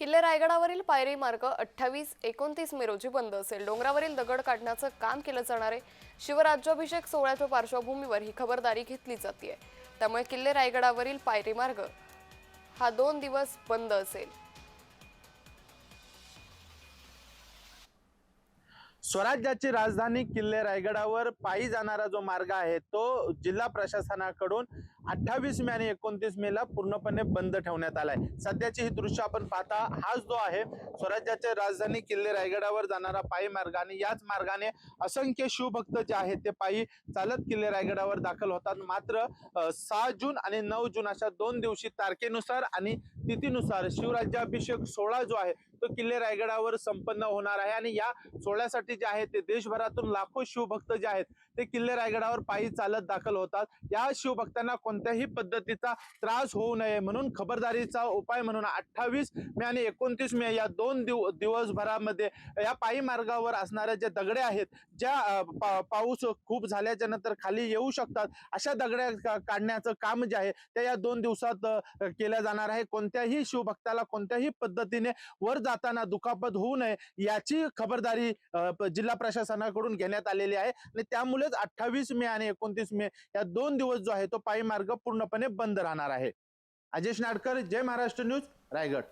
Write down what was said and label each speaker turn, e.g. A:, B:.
A: किल्ले रायगडावरील पायरी मार्ग 28-29 मे रोजी बंद असेल। डोंगरावरील दगड काढण्याचं काम केलं जाणार आहे। शिवराज्याभिषेक सोहळ्याच्या पार्श्वभूमीवर ही खबरदारी घेतली जाते। त्यामुळे किल्ले रायगडावरील पायरी मार्ग हा 2 दिवस बंद असेल।
B: स्वराज्याची राजधानी किल्ले रायगडावर पायी जाणारा जो मार्ग आहे तो जिल्हा प्रशासनाकडून 28 मे आणि 29 मे ला पूर्णपणे बंद ठेवण्यात आलाय। सध्याची ही दृश्य आपण पाहता, हाच जो आहे स्वराज्याची राजधानी किल्ले रायगडावर जाणारा पायी मार्ग आणि याच मार्गाने असंख्य शिवभक्त जे आहेत ते पायी चालत किल्ले रायगडावर दाखल होतात। मात्र 6 जून आणि 9 जून अशा 2 दिवशी तारखेनुसार आणि तिथीनुसार शिवराज्याभिषेक सोहळा जो आहे तो किल्ले रायगडावर संपन्न होणार आहे आणि या सोहळ्यासाठी जे आहे ते देशभरातून लाखो शिवभक्त जे आहेत ते किल्ले रायगडावर पायी चालत दाखल होतात। या शिवभक्तांना कोणत्याही पद्धतीचा त्रास होऊ नये म्हणून खबरदारीचा उपाय म्हणून 28 मे आणि 29 मे या 2 दिवसभरामध्ये या पायी मार्गावर असणारे जे दगडे आहेत, ज्या पाऊस खूप झाल्याच्या नंतर खाली येऊ शकतात, अशा दगड्या काढण्याचं काम जे आहे ते या 2 दिवसात केलं जाणार आहे। कोणत्याही शिवभक्ताला कोणत्याही पद्धतीने वर जाताना दुखापत होऊ नये याची खबरदारी जिल्हा प्रशासनाकडून घेण्यात आलेली आहे आणि त्यामुळेच 28 मे आणि 29 मे या 2 दिवस जो आहे तो पायी मार्ग पूर्णपणे बंद राहणार आहे। अजेश नाडकर, जय महाराष्ट्र न्यूज, रायगड।